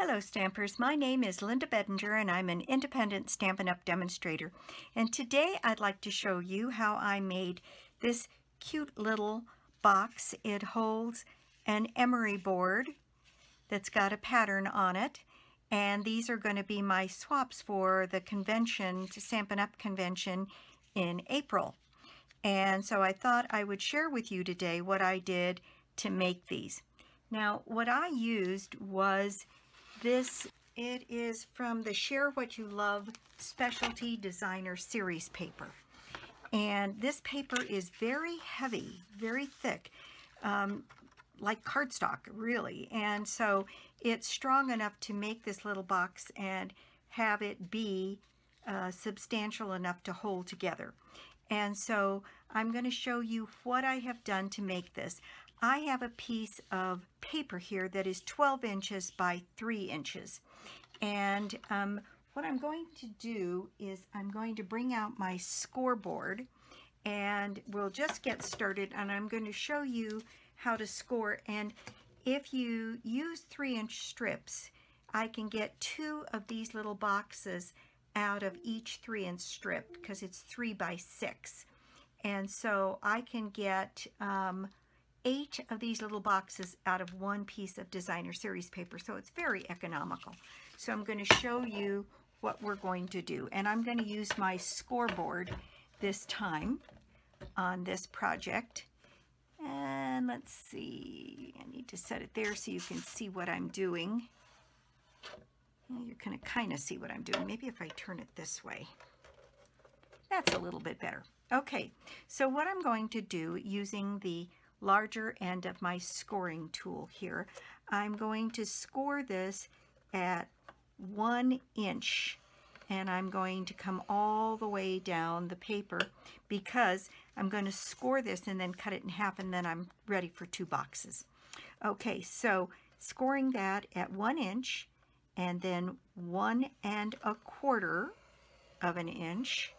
Hello Stampers, my name is Linda Bedinger and I'm an independent Stampin' Up! Demonstrator. And today I'd like to show you how I made this cute little box. It holds an emery board that's got a pattern on it. And these are going to be my swaps for the convention, the Stampin' Up! Convention in April. And so I thought I would share with you today what I did to make these. Now what I used was this. It is from the Share What You Love Specialty Designer Series paper. And this paper is very heavy, very thick, like cardstock, really. And so it's strong enough to make this little box and have it be substantial enough to hold together. And so I'm going to show you what I have done to make this. I have a piece of paper here that is 12 inches by 3 inches. And what I'm going to do is I'm going to bring out my scoreboard and we'll just get started, and I'm going to show you how to score. And if you use 3-inch strips, I can get 2 of these little boxes out of each 3-inch strip because it's 3 by 6. And so I can get 8 of these little boxes out of 1 piece of designer series paper, so it's very economical. So I'm going to show you what we're going to do, and I'm going to use my scoreboard this time on this project. And let's see, I need to set it there so you can see what I'm doing. You're going to kind of see what I'm doing. Maybe if I turn it this way, that's a little bit better. Okay, so what I'm going to do using the larger end of my scoring tool here, I'm going to score this at 1 inch, and I'm going to come all the way down the paper because I'm going to score this and then cut it in half, and then I'm ready for 2 boxes. Okay, so scoring that at 1 inch and then 1 1/4 of an inch,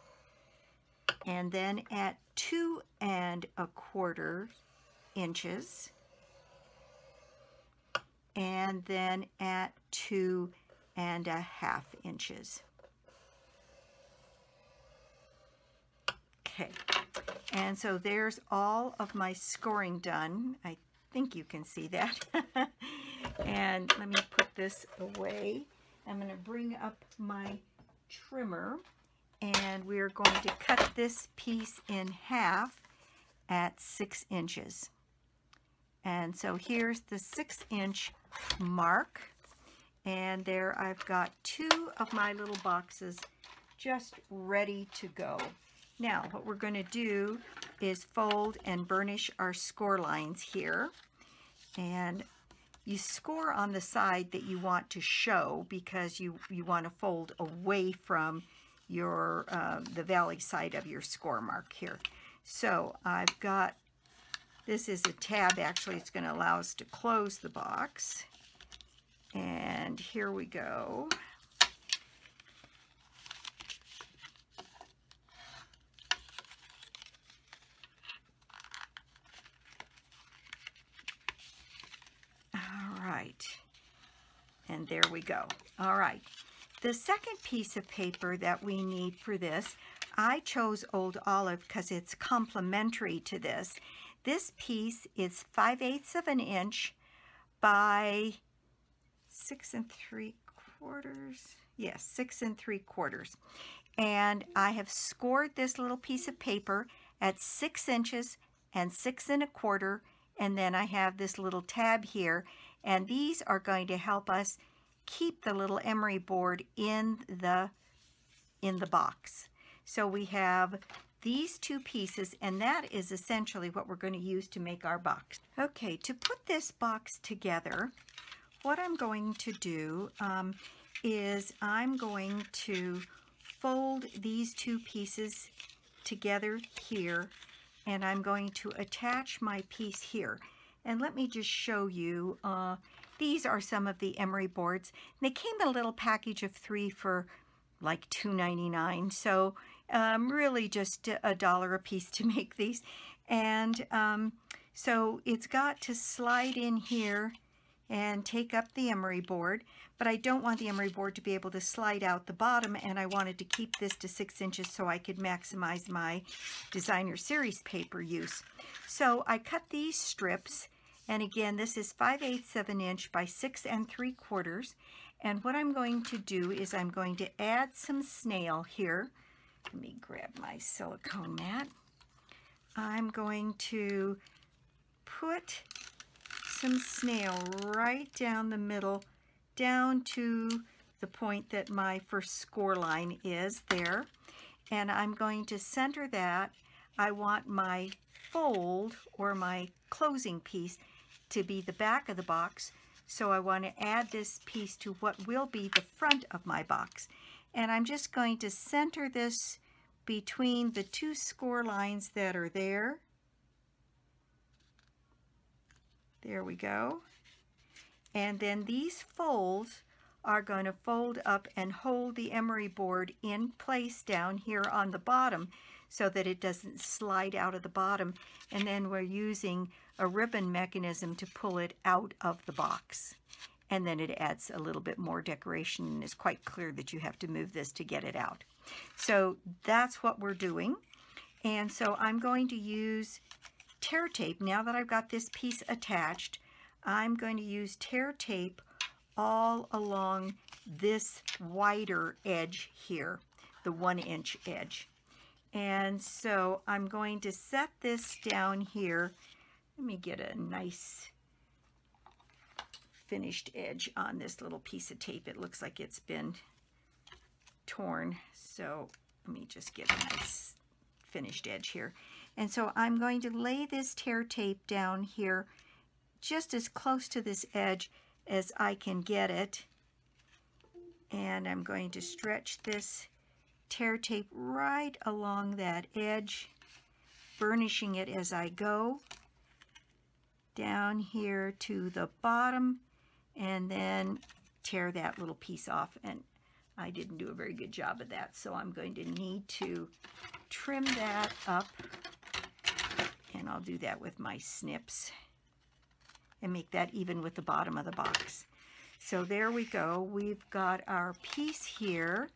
and then at 2 1/4 inches, and then at 2 1/2 inches. Okay, and so there's all of my scoring done. I think you can see that. And let me put this away. I'm going to bring up my trimmer, and we're going to cut this piece in half at 6 inches. And so here's the 6-inch mark, and there I've got 2 of my little boxes just ready to go. Now what we're going to do is fold and burnish our score lines here, and you score on the side that you want to show because you want to fold away from your the valley side of your score mark here. So I've got, this is a tab, actually it's going to allow us to close the box, and here we go. All right, and there we go. All right, the second piece of paper that we need for this, I chose Old Olive because it's complementary to this. This piece is 5/8 of an inch by 6 3/4. Yes, 6 3/4. And I have scored this little piece of paper at 6 inches and 6 1/4. And then I have this little tab here, and these are going to help us keep the little emery board in the box. So we have these 2 pieces, and that is essentially what we're going to use to make our box. Okay, to put this box together, what I'm going to do is I'm going to fold these 2 pieces together here, and I'm going to attach my piece here. And let me just show you, these are some of the emery boards. They came in a little package of 3 for like $2.99, so really just $1 a piece to make these. And so it's got to slide in here and take up the emery board, but I don't want the emery board to be able to slide out the bottom, and I wanted to keep this to 6 inches so I could maximize my designer series paper use. So I cut these strips, and again, this is 5/8 of an inch by 6 3/4. And what I'm going to do is I'm going to add some snail here. Let me grab my silicone mat. I'm going to put some snail right down the middle, down to the point that my first score line is there. And I'm going to center that. I want my fold, or my closing piece, to be the back of the box. So I want to add this piece to what will be the front of my box. And I'm just going to center this between the 2 score lines that are there. There we go. And then these folds are going to fold up and hold the emery board in place down here on the bottom so that it doesn't slide out of the bottom. And then we're using a ribbon mechanism to pull it out of the box. And then it adds a little bit more decoration, and it's quite clear that you have to move this to get it out. So that's what we're doing. And so I'm going to use tear tape. Now that I've got this piece attached, I'm going to use tear tape all along this wider edge here, the 1-inch edge. And so I'm going to set this down here. Let me get a nice finished edge on this little piece of tape. It looks like it's been torn, so let me just get a nice finished edge here. And so I'm going to lay this tear tape down here just as close to this edge as I can get it, and I'm going to stretch this tear tape right along that edge, burnishing it as I go down here to the bottom, and then tear that little piece off. And I didn't do a very good job of that, so I'm going to need to trim that up, and I'll do that with my snips and make that even with the bottom of the box. So there we go. We've got our piece here,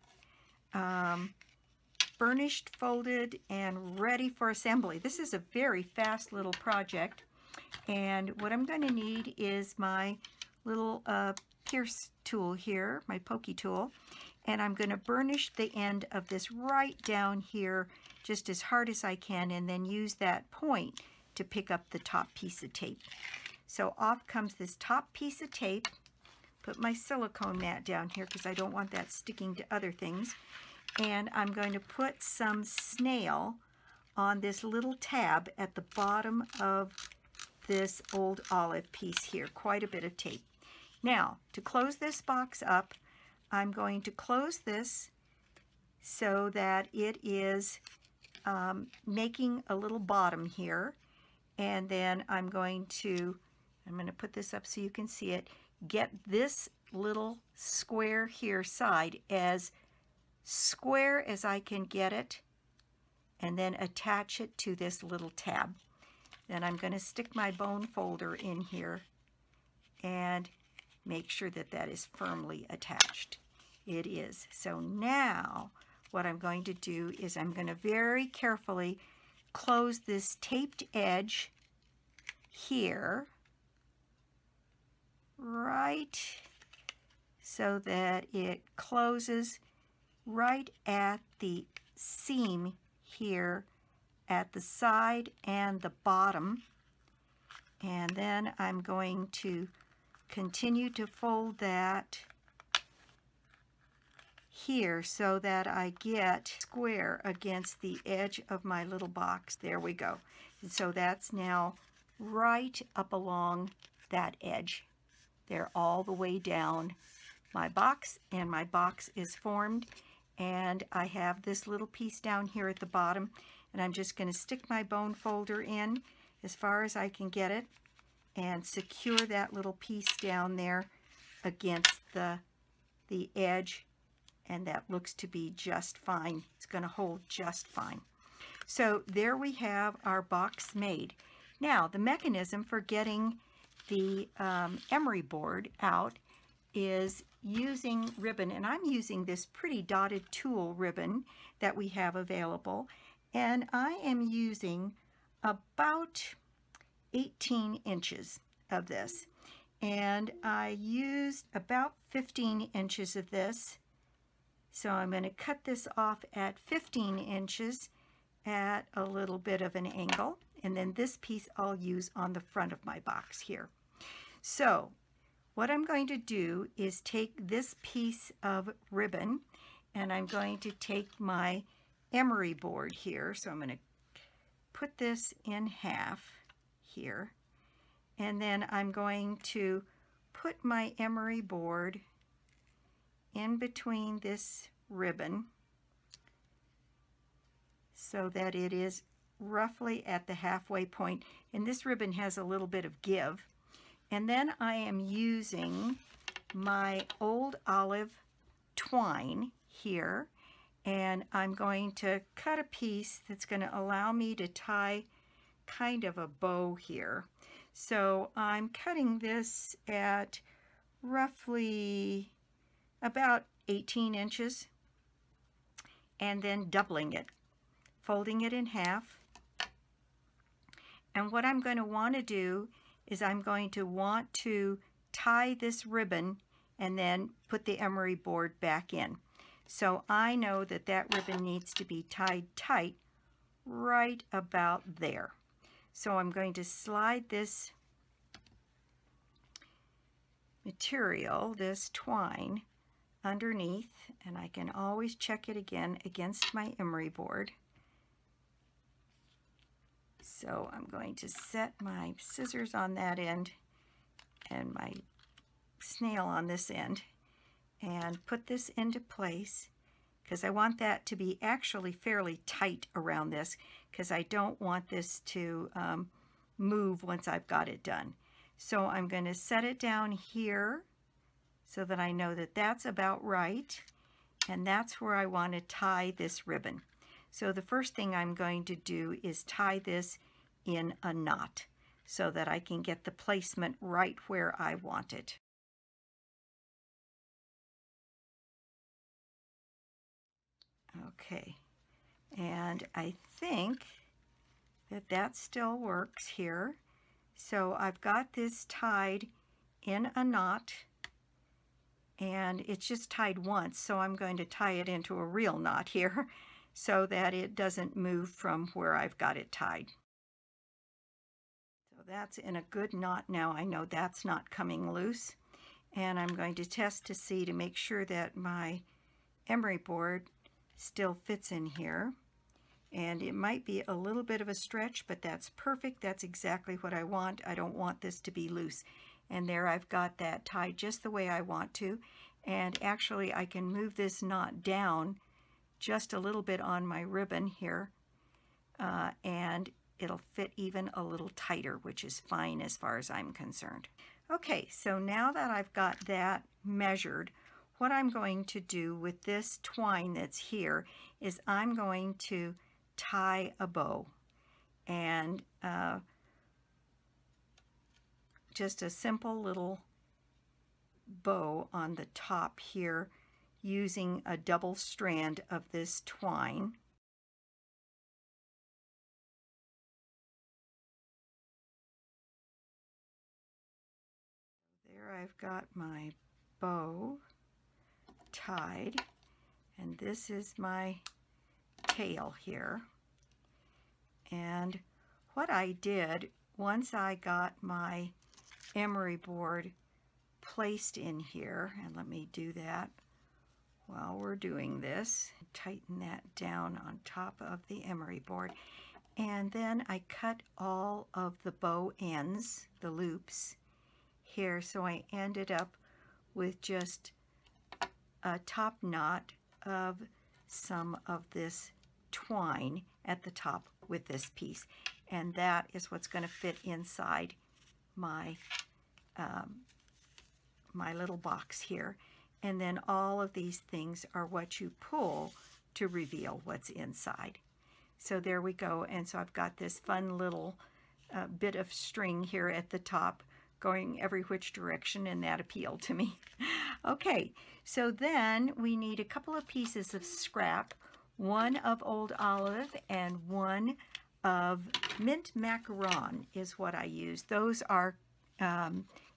burnished, folded, and ready for assembly. This is a very fast little project, and what I'm going to need is my little pierce tool here, my pokey tool, and I'm going to burnish the end of this right down here just as hard as I can, and then use that point to pick up the top piece of tape. So off comes this top piece of tape. Put my silicone mat down here because I don't want that sticking to other things. And I'm going to put some snail on this little tab at the bottom of this old olive piece here. Quite a bit of tape. Now, to close this box up, I'm going to close this so that it is making a little bottom here. And then I'm going to put this up so you can see it. Get this little square here side as square as I can get it, and then attach it to this little tab. Then I'm going to stick my bone folder in here and make sure that that is firmly attached. It is. So now what I'm going to do is I'm going to very carefully close this taped edge here, right so that it closes right at the seam here at the side and the bottom. And then I'm going to continue to fold that here so that I get square against the edge of my little box. There we go. And so that's now right up along that edge. They're all the way down my box, and my box is formed, and I have this little piece down here at the bottom, and I'm just going to stick my bone folder in as far as I can get it and secure that little piece down there against the edge, and that looks to be just fine. It's going to hold just fine. So there we have our box made. Now the mechanism for getting the emery board out is using ribbon, and I'm using this pretty dotted Tule ribbon that we have available, and I am using about 18 inches of this, and I used about 15 inches of this, so I'm going to cut this off at 15 inches at a little bit of an angle, and then this piece I'll use on the front of my box here. So what I'm going to do is take this piece of ribbon, and I'm going to take my emery board here, so I'm going to put this in half here, and then I'm going to put my emery board in between this ribbon so that it is roughly at the halfway point, and this ribbon has a little bit of give. And then I am using my old olive twine here, and I'm going to cut a piece that's going to allow me to tie kind of a bow here. So I'm cutting this at roughly about 18 inches and then doubling it, folding it in half. And what I'm going to want to do is I'm going to want to tie this ribbon and then put the emery board back in. So I know that that ribbon needs to be tied tight right about there. So I'm going to slide this material, this twine, underneath, and I can always check it again against my emery board. So I'm going to set my scissors on that end and my snail on this end and put this into place, because I want that to be actually fairly tight around this, because I don't want this to move once I've got it done. So I'm going to set it down here so that I know that that's about right, and that's where I want to tie this ribbon. So the first thing I'm going to do is tie this in a knot so that I can get the placement right where I want it. Okay, and I think that that still works here. So I've got this tied in a knot, and it's just tied once, so I'm going to tie it into a real knot here so that it doesn't move from where I've got it tied. So that's in a good knot now. I know that's not coming loose, and I'm going to test to see to make sure that my emery board still fits in here. And it might be a little bit of a stretch, but that's perfect. That's exactly what I want. I don't want this to be loose. And there I've got that tied just the way I want to. And actually I can move this knot down just a little bit on my ribbon here, and it'll fit even a little tighter, which is fine as far as I'm concerned. Okay, so now that I've got that measured, what I'm going to do with this twine that's here is I'm going to tie a bow, and just a simple little bow on the top here using a double strand of this twine. There I've got my bow tied, and this is my tail here. And what I did, once I got my emery board placed in here, and let me do that while we're doing this, tighten that down on top of the emery board, and then I cut all of the bow ends, the loops here, so I ended up with just a top knot of some of this twine at the top with this piece, and that is what's going to fit inside my my little box here. And then all of these things are what you pull to reveal what's inside. So there we go. And so I've got this fun little bit of string here at the top going every which direction, and that appealed to me. Okay, so then we need a couple of pieces of scrap, one of old olive and one of mint macaron is what I use. Those are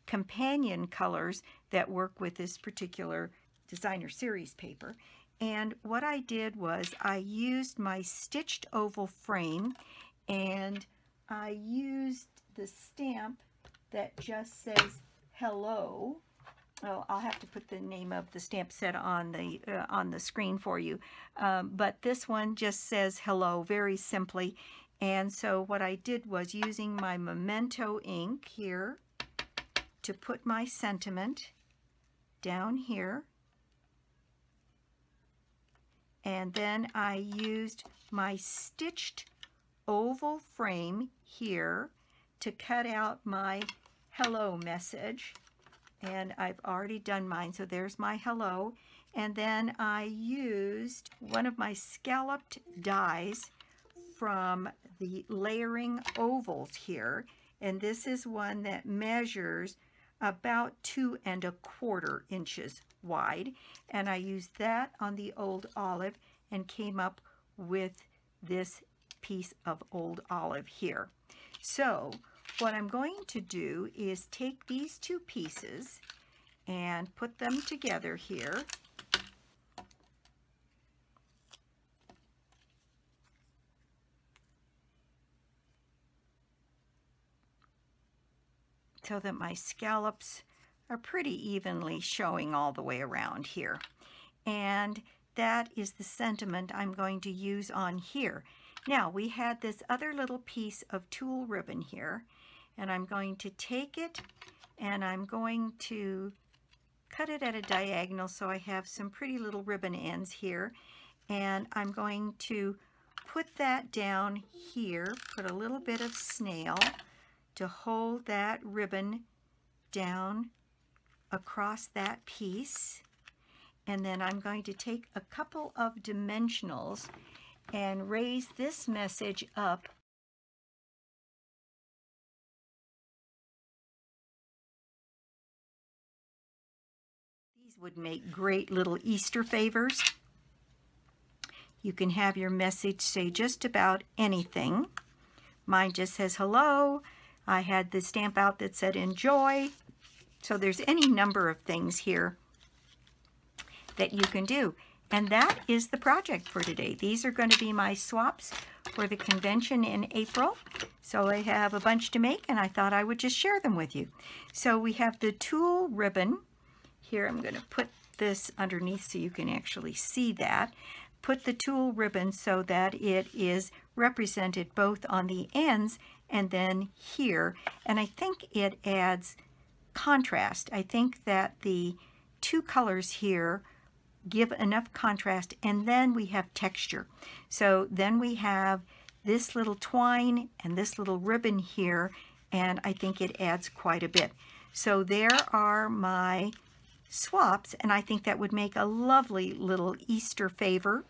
companion colors that work with this particular designer series paper. And what I did was I used my stitched oval frame, and I used the stamp that just says hello. Oh, I'll have to put the name of the stamp set on the screen for you. But this one just says hello very simply. And so what I did was using my Momento ink here to put my sentiment down here. And then I used my stitched oval frame here to cut out my hello message. And I've already done mine, so there's my hello. And then I used one of my scalloped dies from the layering ovals here. And this is one that measures about 2 1/4 inches wide. And I used that on the old olive and came up with this piece of old olive here. So what I'm going to do is take these two pieces and put them together here. So that my scallops are pretty evenly showing all the way around here. And that is the sentiment I'm going to use on here. Now, we had this other little piece of tulle ribbon here, and I'm going to take it and I'm going to cut it at a diagonal so I have some pretty little ribbon ends here. And I'm going to put that down here, put a little bit of snail to hold that ribbon down across that piece. And then I'm going to take a couple of dimensionals and raise this message up These would make great little Easter favors. You can have your message say just about anything. Mine just says hello. I had the stamp out that said enjoy. So there's any number of things here that you can do. And that is the project for today. These are going to be my swaps for the convention in April. So I have a bunch to make, and I thought I would just share them with you. So we have the tulle ribbon. Here I'm going to put this underneath so you can actually see that. Put the tulle ribbon so that it is represented both on the ends and then here. And I think it adds contrast. I think that the two colors here give enough contrast, and then we have texture. So then we have this little twine and this little ribbon here, and I think it adds quite a bit. So there are my swaps, and I think that would make a lovely little Easter favor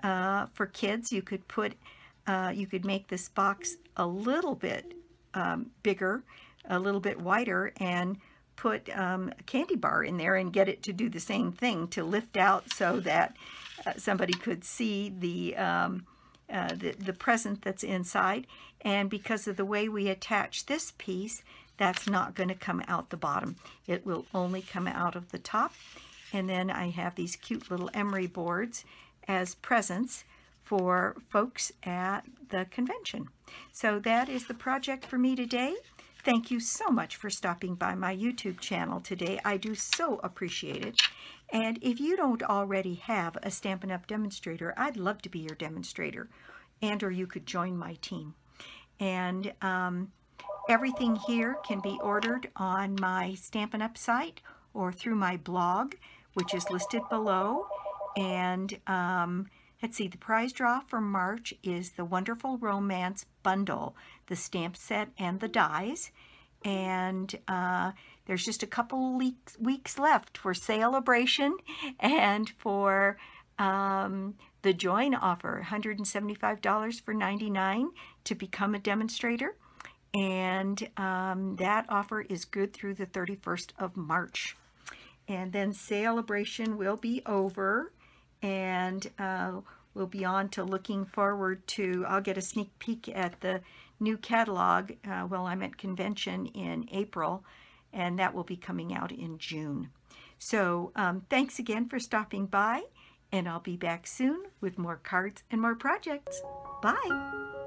for kids. You could put, you could make this box a little bit bigger, a little bit wider, and put a candy bar in there and get it to do the same thing, to lift out so that somebody could see the present that's inside. And because of the way we attach this piece, that's not going to come out the bottom. It will only come out of the top. And then I have these cute little emery boards as presents for folks at the convention. So that is the project for me today. Thank you so much for stopping by my YouTube channel today. I do so appreciate it. And if you don't already have a Stampin' Up! Demonstrator, I'd love to be your demonstrator, and or you could join my team. And everything here can be ordered on my Stampin' Up! Site or through my blog, which is listed below. And let's see, the prize draw for March is the Wonderful Romance Bundle, the stamp set and the dies. And there's just a couple weeks left for Celebration and for the Join offer, $175 for $99 to become a demonstrator. and that offer is good through the 31st of March. And then Celebration will be over, and we'll be on to looking forward to, I'll get a sneak peek at the new catalog while I'm at convention in April, and that will be coming out in June. So thanks again for stopping by, and I'll be back soon with more cards and more projects. Bye!